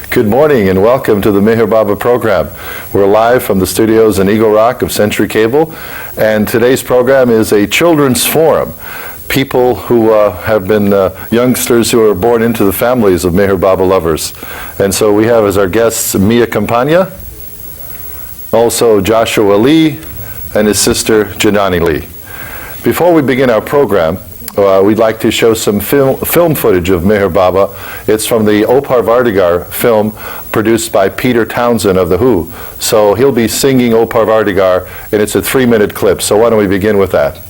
Good morning and welcome to the Meher Baba program. We're live from the studios in Eagle Rock of Century Cable, and today's program is a children's forum. People who have been youngsters who are born into the families of Meher Baba lovers. And so we have as our guests Mia Compagna, also Joshua Lee, and his sister Janani Lee. Before we begin our program, we'd like to show some film footage of Meher Baba. It's from the Opar Vardigar film produced by Peter Townsend of The Who. So he'll be singing Opar Vardigar, and it's a 3-minute clip. So why don't we begin with that?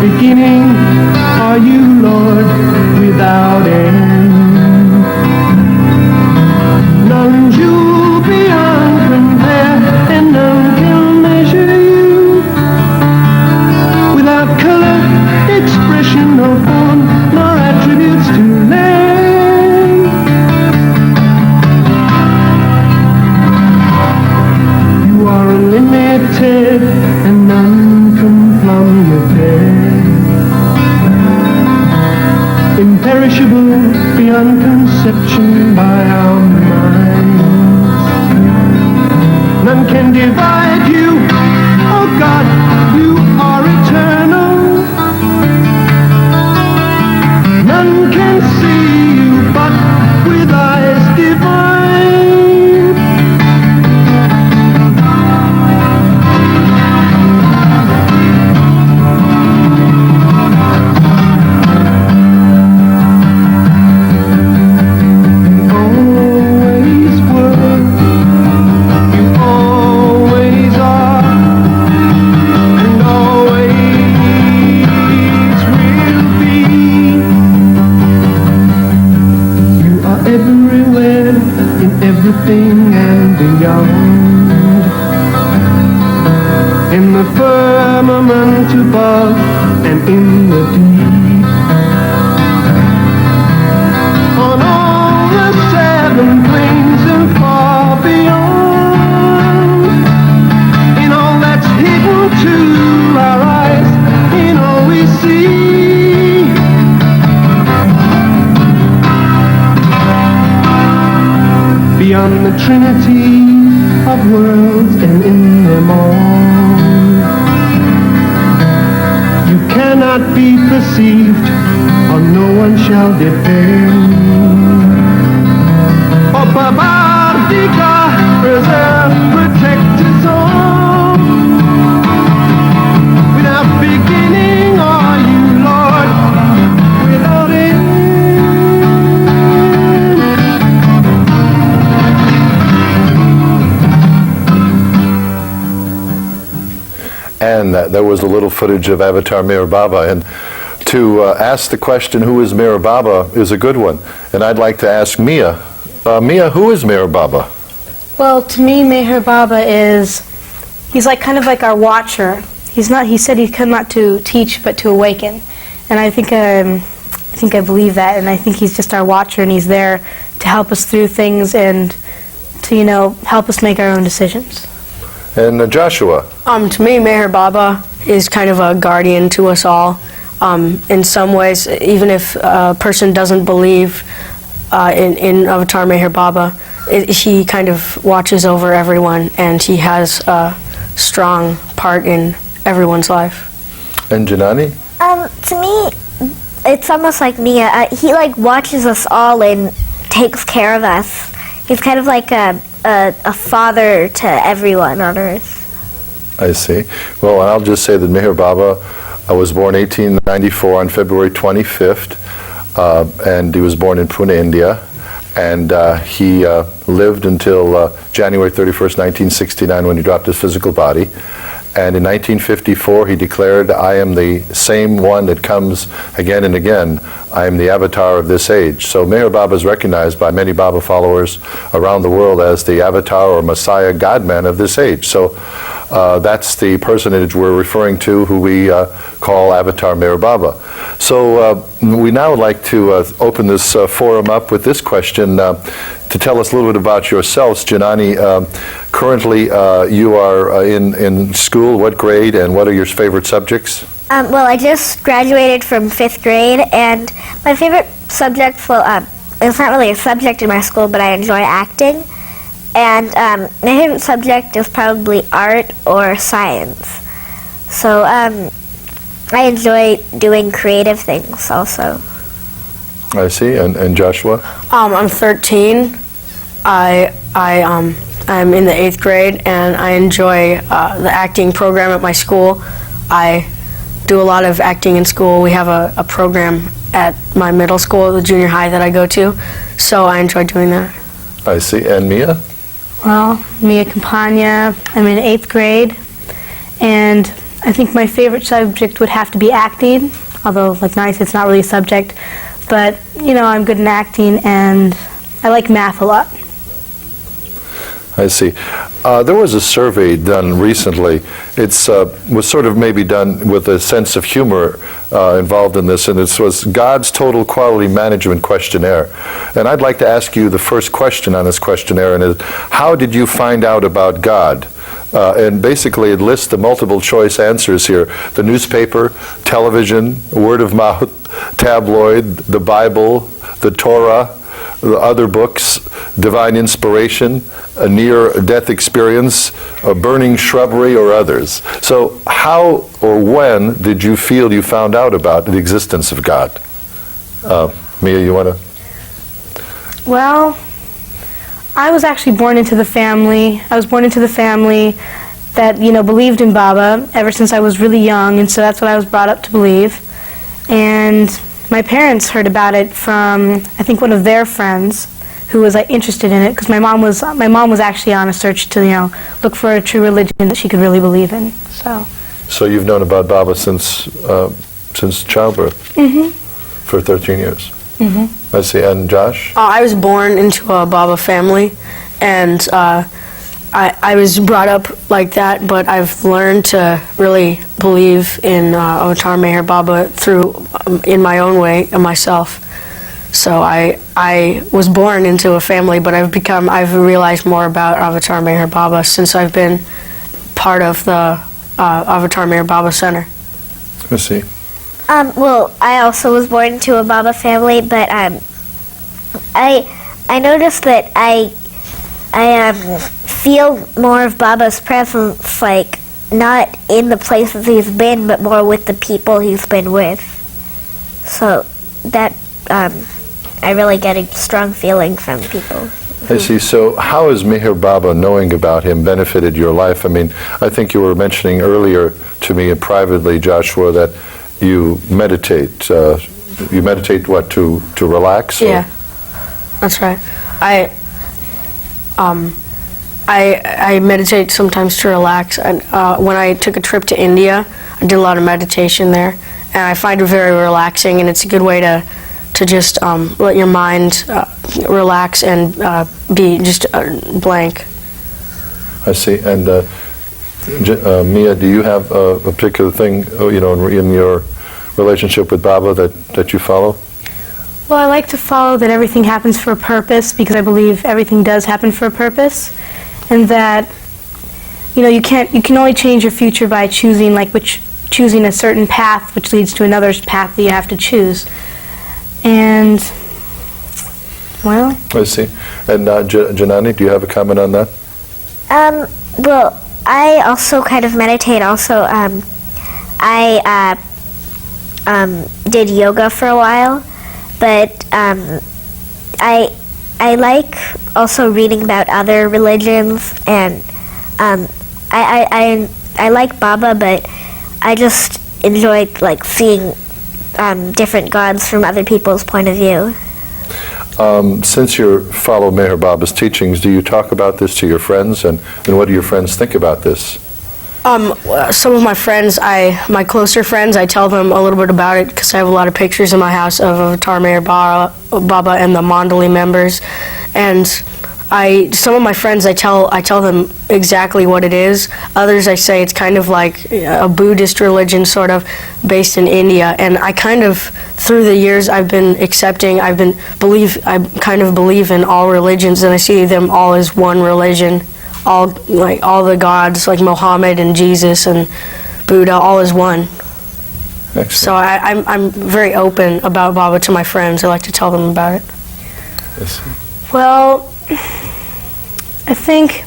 Beginning are you, Lord, without end. None jewel beyond compare, and none can measure you. Without color, expression, nor form, nor attributes to name. You are unlimited, and none can plumb your pain. Imperishable, beyond conception by our minds. None can divide you, oh God, you are eternal. None can see you but with eyes divine. Everything and beyond, in the firmament above and in the deep, on all the 7 plains and far beyond, in all that's hidden to our eyes, in all we see. Beyond the trinity of worlds and in them all, you cannot be perceived, or no one shall depend. Oh, Babardika, preserve, protect us all. Without beginning are you, Lord, without end. And there was a little footage of Avatar Meher Baba. And to ask the question, who is Meher Baba, is a good one. And I'd like to ask Mia. Mia, who is Meher Baba? Well, to me, Meher Baba he's like kind of like our watcher. He said he'd come not to teach, but to awaken. And I think I believe that. And I think he's just our watcher, and he's there to help us through things and to, help us make our own decisions. And Joshua? To me, Meher Baba is kind of a guardian to us all. In some ways, even if a person doesn't believe in Avatar Meher Baba, he kind of watches over everyone, and he has a strong part in everyone's life. And Janani? To me, it's almost like Mia. He watches us all and takes care of us. He's kind of like a father to everyone on earth. I see. Well, I'll just say that Meher Baba was born 1894 on February 25th, and he was born in Pune, India. And he lived until January 31st, 1969, when he dropped his physical body. And in 1954, he declared, "I am the same one that comes again and again. I am the avatar of this age." So Meher Baba is recognized by many Baba followers around the world as the avatar or Messiah God-man of this age. So that's the personage we're referring to, who we call Avatar Meher Baba. So we now would like to open this forum up with this question to tell us a little bit about yourselves. Janani, currently you are in school. What grade, and what are your favorite subjects? Well, I just graduated from 5th grade, and my favorite subject, well, it's not really a subject in my school, but I enjoy acting. And my favorite subject is probably art or science. So I enjoy doing creative things also. I see. And Joshua? I'm 13. I'm in the 8th grade, and I enjoy the acting program at my school. I do a lot of acting in school. We have a program at my middle school, the junior high that I go to, so I enjoy doing that. I see. And Mia? Well, Mia Compagna. I'm in 8th grade, and I think my favorite subject would have to be acting, although, like nice, it's not really a subject. But, you know, I'm good in acting, and I like math a lot. I see. There was a survey done recently. It was sort of maybe done with a sense of humor involved in this, and it was God's Total Quality Management Questionnaire. And I'd like to ask you the first question on this questionnaire, and it is, how did you find out about God? And basically it lists the multiple choice answers here: the newspaper, television, word of mouth, tabloid, the Bible, the Torah, the other books, divine inspiration, a near-death experience, a burning shrubbery, or others. So how or when did you feel you found out about the existence of God? Mia, you want to? Well, I was actually born into the family. I was born into the family that, you know, believed in Baba ever since I was really young, and so that's what I was brought up to believe. And my parents heard about it from, I think, one of their friends who was like interested in it, because my mom was actually on a search to, you know, look for a true religion that she could really believe in. So you've known about Baba since childbirth? Mm-hmm. For 13 years? Mm-hmm. I see. And Josh? I was born into a Baba family, and I was brought up like that, but I've learned to really believe in Avatar Meher Baba through, in my own way, myself. So I was born into a family, but I've realized more about Avatar Meher Baba since I've been part of the Avatar Meher Baba Center. I see. Well, I also was born into a Baba family, but I noticed that I feel more of Baba's presence, like, not in the places he's been, but more with the people he's been with. So that, I really get a strong feeling from people. I see. So how has Meher Baba, knowing about him, benefited your life? I mean, I think you were mentioning earlier to me privately, Joshua, that you meditate. You meditate, what, to relax? Or? Yeah, that's right. I meditate sometimes to relax. And when I took a trip to India, I did a lot of meditation there, and I find it very relaxing, and it's a good way to just let your mind relax and be just blank. I see. And Mia, do you have a particular thing, you know, in your relationship with Baba that you follow? well, I like to follow that everything happens for a purpose, because I believe everything does happen for a purpose, and that, you know, you can only change your future by choosing a certain path, which leads to another path that you have to choose. And, well, I see. And Janani, do you have a comment on that? Well, I also kind of meditate also. I did yoga for a while, but I like also reading about other religions, and I like Baba, but I just enjoy like seeing different gods from other people's point of view. Since you follow Meher Baba's teachings, do you talk about this to your friends, and what do your friends think about this? Some of my friends, my closer friends, I tell them a little bit about it because I have a lot of pictures in my house of Avatar Meher Baba and the Mandali members, and some of my friends, I tell them exactly what it is. Others, I say it's kind of like a Buddhist religion, sort of based in India. And I kind of, through the years, I kind of believe in all religions, and I see them all as one religion. All the gods, like Muhammad and Jesus and Buddha, all as one. Excellent. So I'm very open about Baba to my friends. I like to tell them about it. Yes. Well, I think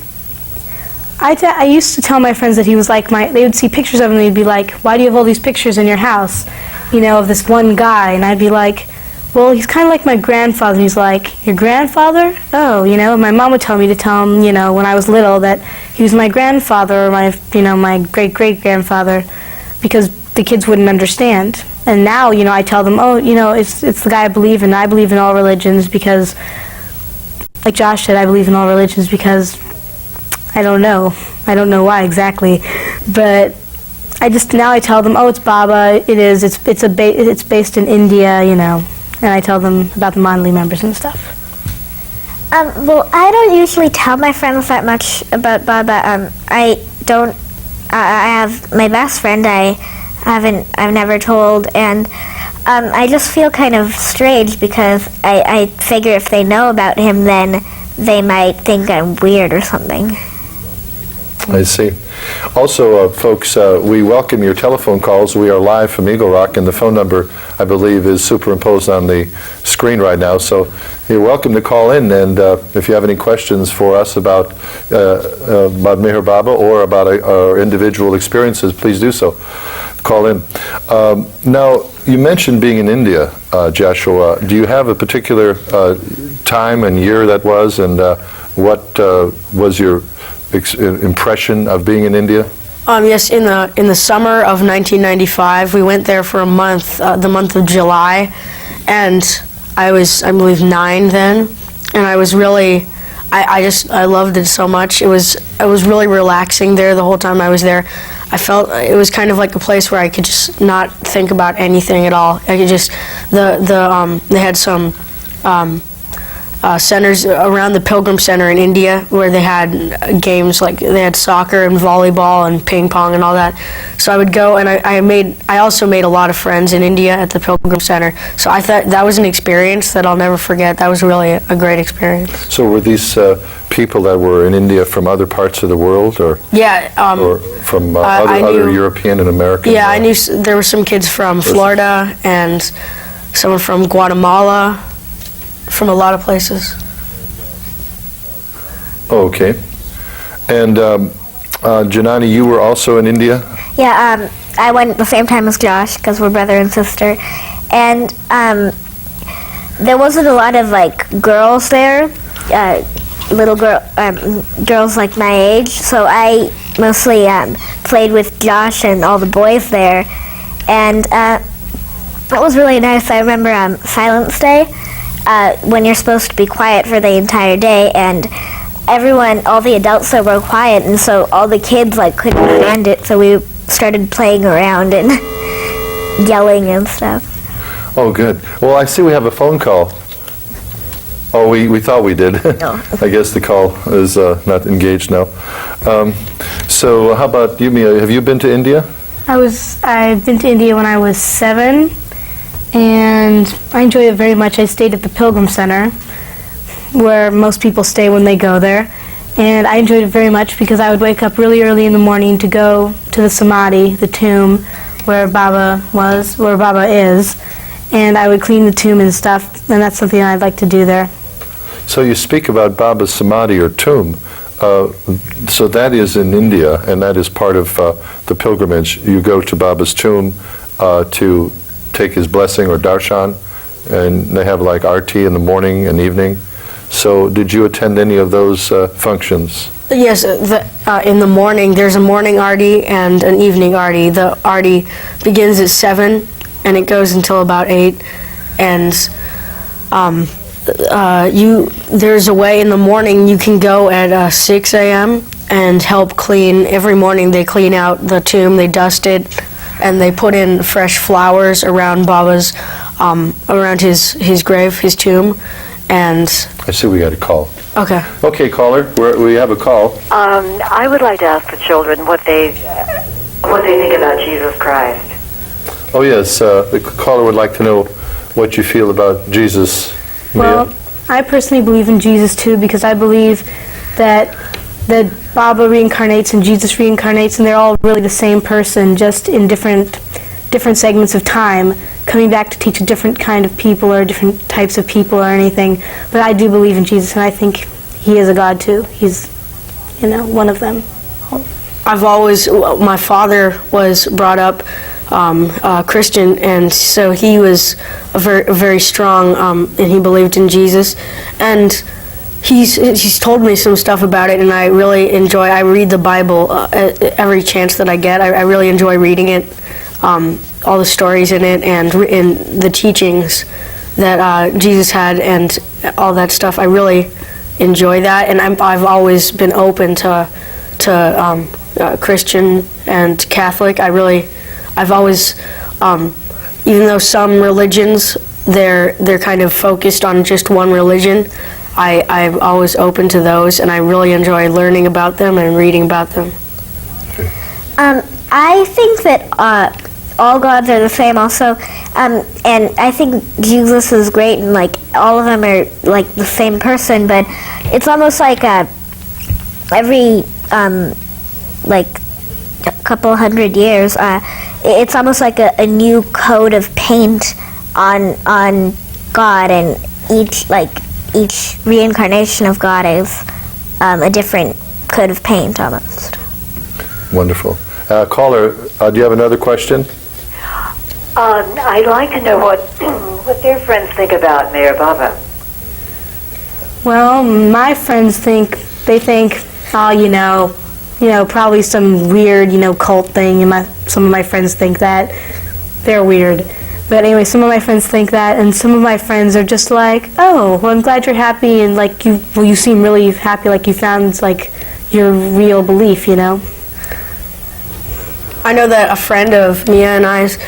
I used to tell my friends that he was like they would see pictures of him and they'd be like, why do you have all these pictures in your house, of this one guy? And I'd be like, well, he's kind of like my grandfather. And he's like, your grandfather? Oh, my mom would tell me to tell him, when I was little that he was my grandfather or my great-great-grandfather, because the kids wouldn't understand. And now, I tell them, oh, it's the guy I believe in. I believe in all religions because, like Josh said, I believe in all religions because I don't know why exactly, but I tell them, oh, it's Baba. It is. It's based in India, and I tell them about the Mandali members and stuff. Well, I don't usually tell my friends that much about Baba. I have my best friend. I've never told, and I just feel kind of strange because I figure if they know about him, then they might think I'm weird or something. I see. Also, folks, we welcome your telephone calls. We are live from Eagle Rock, and the phone number, I believe, is superimposed on the screen right now. So you're welcome to call in, and if you have any questions for us about Meher Baba or about our individual experiences, please do so. Call in. Now, you mentioned being in India, Joshua. Do you have a particular time and year that was, and what was your impression of being in India? Yes, in the summer of 1995, we went there for a month, the month of July, and I was, I believe, 9 then, and I was really, I loved it so much. It was really relaxing there the whole time I was there. I felt it was kind of like a place where I could just not think about anything at all. I could just, they had some centers around the Pilgrim Center in India where they had games, like they had soccer and volleyball and ping pong and all that. So I would go, and I also made a lot of friends in India at the Pilgrim Center. So I thought that was an experience that I'll never forget. That was really a great experience. So were these people that were in India from other parts of the world, or or from other European and American? Yeah, I knew there were some kids from Florida and someone from Guatemala, from a lot of places. Okay. And Janani, you were also in India? Yeah, I went at the same time as Josh because we're brother and sister, and there wasn't a lot of girls there, girls like my age. So I mostly played with Josh and all the boys there, and it was really nice. I remember Silence Day, when you're supposed to be quiet for the entire day, and all the adults there were quiet, and so all the kids couldn't stand it, so we started playing around and yelling and stuff. Oh, good. Well, I see we have a phone call. Oh, we thought we did. No. I guess the call is not engaged now. So how about you, Mia? Have you been to India? I've been to India when I was 7, and I enjoyed it very much. I stayed at the Pilgrim Center, where most people stay when they go there, and I enjoyed it very much because I would wake up really early in the morning to go to the Samadhi, the tomb, where Baba is, and I would clean the tomb and stuff, and that's something I'd like to do there. So you speak about Baba's Samadhi or tomb. So that is in India, and that is part of the pilgrimage. You go to Baba's tomb to take his blessing or darshan, and they have arti in the morning and evening. So did you attend any of those functions? Yes, in the morning, there's a morning arti and an evening arti. The arti begins at 7 and it goes until about 8, and there's a way in the morning you can go at 6 a.m. and help clean. Every morning they clean out the tomb, they dust it, and they put in fresh flowers around Baba's, around his grave, his tomb, and... I see we got a call. Okay. Okay, caller, we have a call. I would like to ask the children what they think about Jesus Christ. Oh, yes, the caller would like to know what you feel about Jesus, Mia. Well, I personally believe in Jesus too, because I believe that Baba reincarnates and Jesus reincarnates, and they're all really the same person, just in different segments of time, coming back to teach a different kind of people or different types of people or anything. But I do believe in Jesus, and I think he is a God too. He's, one of them. My father was brought up Christian, and so he was very strong, and he believed in Jesus, and he's told me some stuff about it, and I really enjoy. I read the Bible every chance that I get. I really enjoy reading it, all the stories in it, and in the teachings that Jesus had, and all that stuff. I really enjoy that, and I've always been open to Christian and Catholic. I've always, even though some religions they're kind of focused on just one religion, I'm always open to those, and I really enjoy learning about them and reading about them. I think that all gods are the same also, and I think Jesus is great, and like all of them are like the same person, but it's almost like every like a couple hundred years, it's almost like a new coat of paint on God, and each reincarnation of God is a different coat of paint almost. Wonderful. Caller, do you have another question? I'd like to know what their friends think about Meher Baba. Well, my friends think, probably some weird, cult thing, and some of my friends think that. They're weird. But anyway, some of my friends think that, and some of my friends are just like, oh, well, I'm glad you're happy, and like you seem really happy, like you found like your real belief, I know that a friend of Mia and I's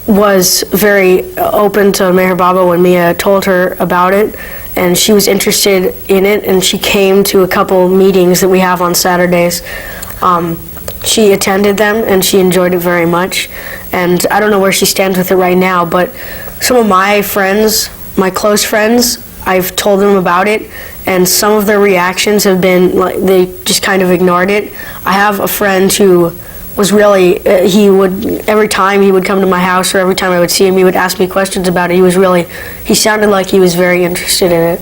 was very open to Meher Baba when Mia told her about it, and she was interested in it, and she came to a couple meetings that we have on Saturdays. She attended them, and she enjoyed it very much, and I don't know where she stands with it right now, but some of my friends, my close friends, I've told them about it, and some of their reactions have been like they just kind of ignored it. I have a friend who was really, every time he would come to my house or every time I would see him, he would ask me questions about it. He sounded like he was very interested in it.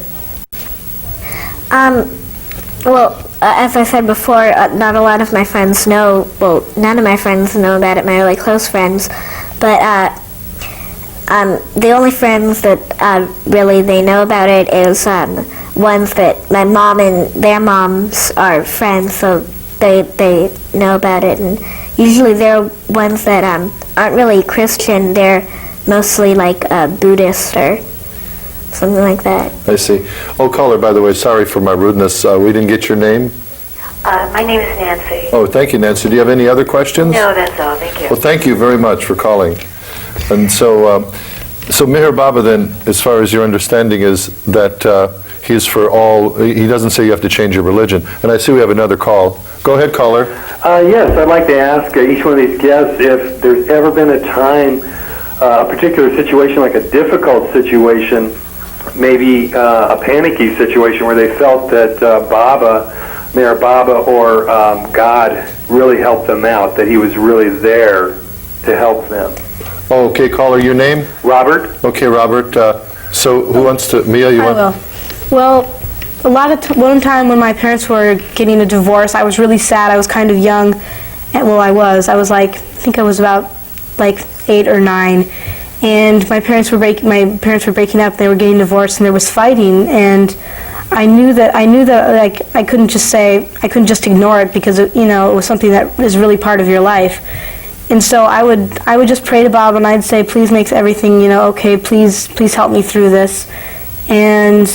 Well, as I said before, not a lot of my friends know, well, none of my friends know about it, my really close friends, but the only friends that really they know about it is ones that my mom and their moms are friends, so they know about it, and usually they're ones that aren't really Christian, they're mostly like Buddhist or something like that. I see. Oh, caller, by the way, sorry for my rudeness. We didn't get your name. My name is Nancy. Oh, thank you, Nancy. Do you have any other questions? No, that's all. Thank you. Well, thank you very much for calling. And so Meher Baba then, as far as your understanding, is that he's for all, he doesn't say you have to change your religion. And I see we have another call. Go ahead, caller. Yes, I'd like to ask each one of these guests if there's ever been a time, a particular situation, like a difficult situation, maybe a panicky situation where they felt that Meher Baba or God really helped them out, that he was really there to help them. Oh, okay, caller, your name? Robert? Okay, Robert. So who wants to, Mia, you want? I will. Well, one time when my parents were getting a divorce, I was really sad. I was kind of young. I was like, I think I was about like 8 or 9. And my parents were breaking up. They were getting divorced, and there was fighting. And I knew that like I couldn't just ignore it, because it was something that is really part of your life. And so I would just pray to Bob, and I'd say, please make everything okay. Please help me through this. And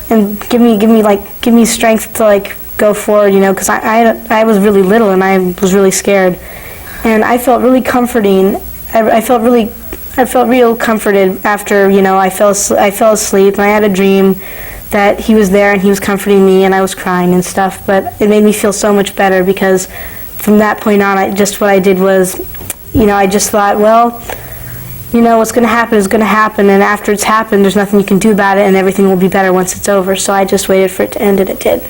and give me strength to like go forward, you know, because I was really little and I was really scared, and I felt really comforting. I felt real comforted after, you know, I fell asleep and I had a dream that he was there and he was comforting me and I was crying and stuff, but it made me feel so much better because from that point on, what I did was, you know, I just thought, well, you know, what's going to happen is going to happen, and after it's happened, there's nothing you can do about it, and everything will be better once it's over. So I just waited for it to end, and it did.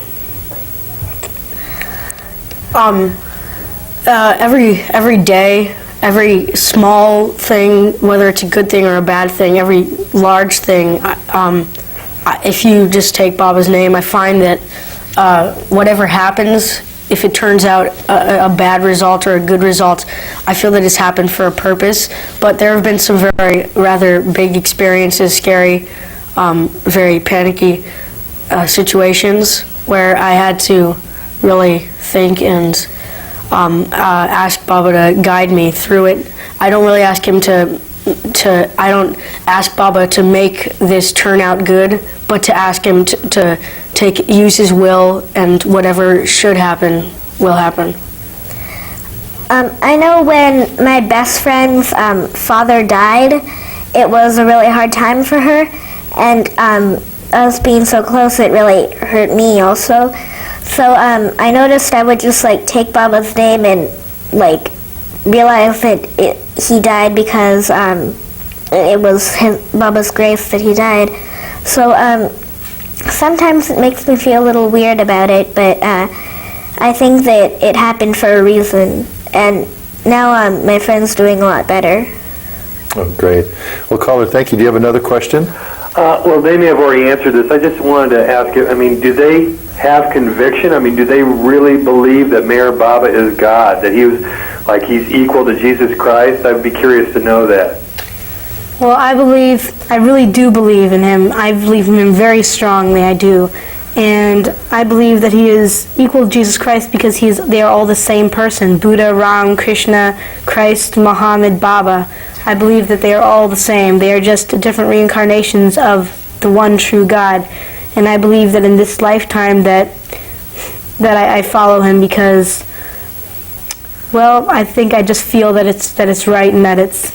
Every day, every small thing, whether it's a good thing or a bad thing, every large thing, if you just take Baba's name, I find that whatever happens, if it turns out a bad result or a good result, I feel that it's happened for a purpose. But there have been some rather big experiences, scary, very panicky situations where I had to really think and ask Baba to guide me through it. I don't really ask him I don't ask Baba to make this turn out good, but to ask him to use his will, and whatever should happen will happen. I know when my best friend's father died, it was a really hard time for her, and us being so close, it really hurt me also. So I noticed I would just like take Baba's name and like realize that he died because it was Baba's grace that he died. So sometimes it makes me feel a little weird about it, but I think that it happened for a reason, and now my friend's doing a lot better. Oh, great. Well, caller, thank you. Do you have another question? Well, they may have already answered this. I just wanted to ask you, I mean, do they have conviction? I mean, do they really believe that Meher Baba is God, that he's equal to Jesus Christ? I'd be curious to know that. Well, I really do believe in him. I believe in him very strongly, I do. And I believe that he is equal to Jesus Christ because they are all the same person. Buddha, Ram, Krishna, Christ, Muhammad, Baba. I believe that they are all the same. They are just different reincarnations of the one true God. And I believe that in this lifetime that I follow him because, well, I think I just feel that it's right and that it's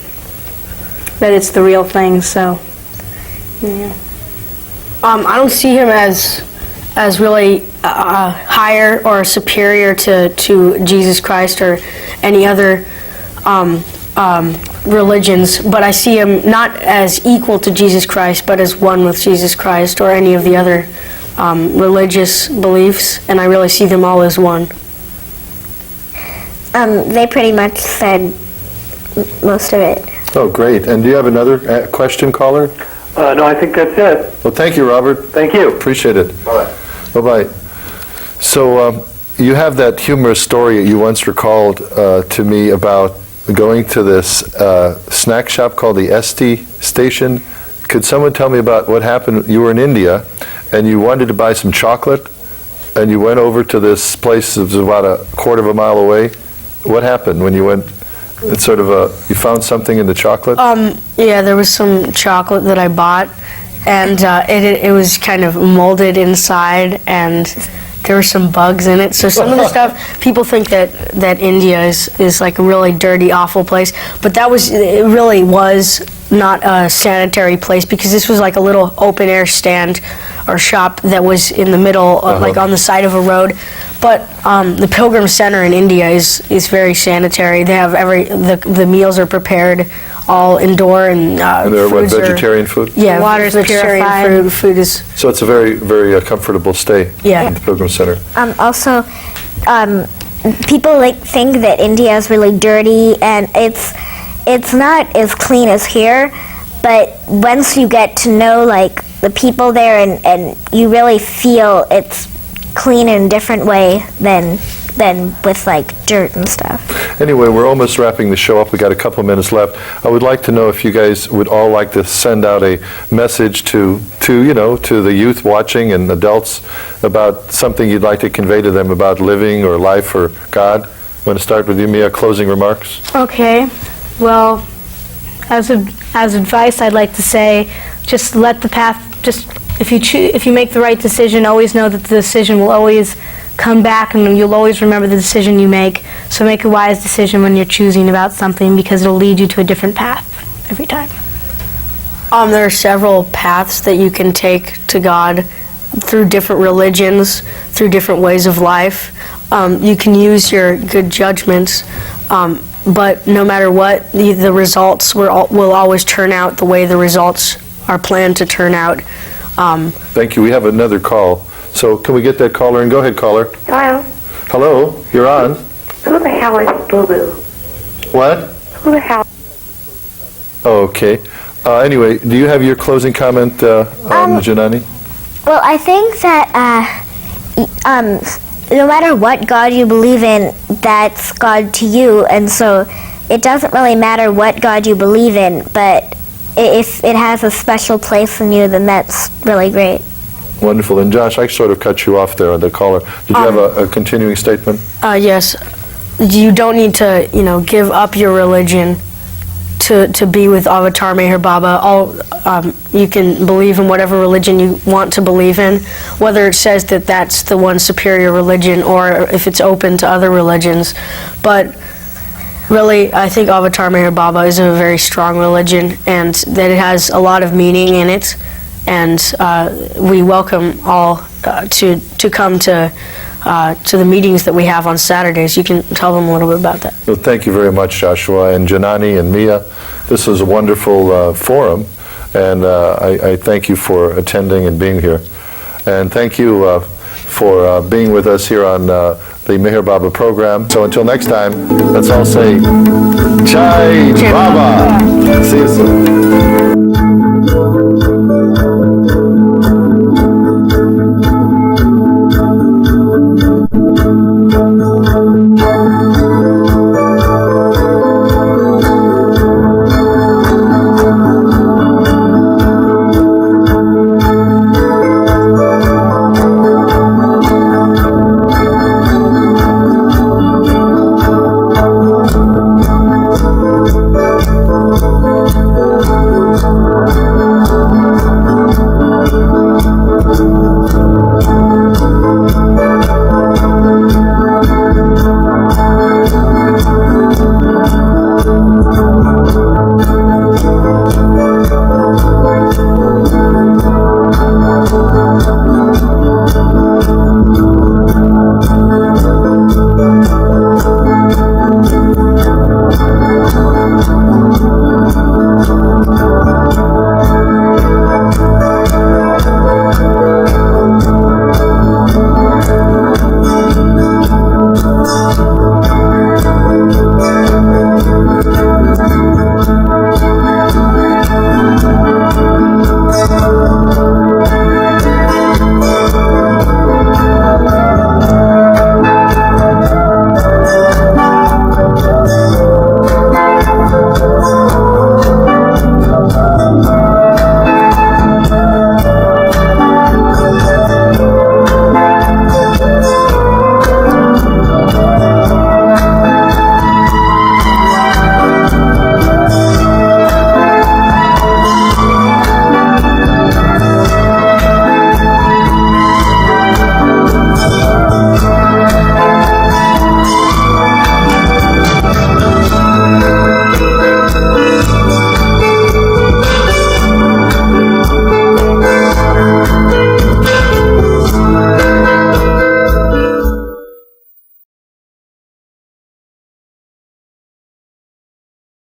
the real thing. So, yeah. I don't see him as really higher or superior to Jesus Christ or any other religions, but I see him not as equal to Jesus Christ, but as one with Jesus Christ or any of the other religious beliefs, and I really see them all as one. They pretty much said most of it. Oh, great. And do you have another question, caller? No, I think that's it. Well, thank you, Robert. Thank you. Appreciate it. Bye-bye. Bye-bye. So you have that humorous story you once recalled to me about going to this snack shop called the SD station. Could someone tell me about what happened? You were in India, and you wanted to buy some chocolate, and you went over to this place that was about a quarter of a mile away. What happened when you went? It's sort of you found something in the chocolate? Yeah, there was some chocolate that I bought, and it was kind of molded inside, and there were some bugs in it. So some of the stuff, people think that India is like a really dirty, awful place, but it really was not a sanitary place because this was like a little open air stand or shop that was in the middle, like on the side of a road. But the Pilgrim Center in India is very sanitary. They have the meals are prepared all indoor, and they're what, vegetarian food? Yeah, water is purified. Food is. So it's a very, very comfortable stay in the Pilgrim Center. Also, people think that India is really dirty, and it's not as clean as here. But once you get to know like the people there, and you really feel it's clean in a different way than with like dirt and stuff. Anyway, we're almost wrapping the show up. We got a couple minutes left. I would like to know if you guys would all like to send out a message to the youth watching and adults about something you'd like to convey to them about living or life or God. Want to start with you, Mia? Closing remarks. Okay. Well, as advice, I'd like to say, just let the path. Just if you make the right decision, always know that the decision will always come back, and you'll always remember the decision you make. So make a wise decision when you're choosing about something, because it'll lead you to a different path every time. There are several paths that you can take to God through different religions, through different ways of life. You can use your good judgments, but no matter what, the results will always turn out the way the results are planned to turn out. Thank you. We have another call. So can we get that caller in? Go ahead, caller. Hello. Hello, you're on. Who the hell is Boo Boo? What? Who the hell? Okay. Anyway, do you have your closing comment, Janani? Well, I think that no matter what God you believe in, that's God to you, and so it doesn't really matter what God you believe in, but if it has a special place in you, then that's really great. Wonderful. And Josh, I sort of cut you off there on the caller. Did you have a continuing statement? Yes. You don't need to, give up your religion to be with Avatar Meher Baba. You can believe in whatever religion you want to believe in, whether it says that that's the one superior religion or if it's open to other religions. But really, I think Avatar Meher Baba is a very strong religion, and that it has a lot of meaning in it. And we welcome all to come to the meetings that we have on Saturdays. You can tell them a little bit about that. Well, thank you very much, Joshua, and Janani and Mia. This was a wonderful forum, and I thank you for attending and being here. And thank you for being with us here on the Meher Baba program. So until next time, let's all say, Jai Baba. See you soon.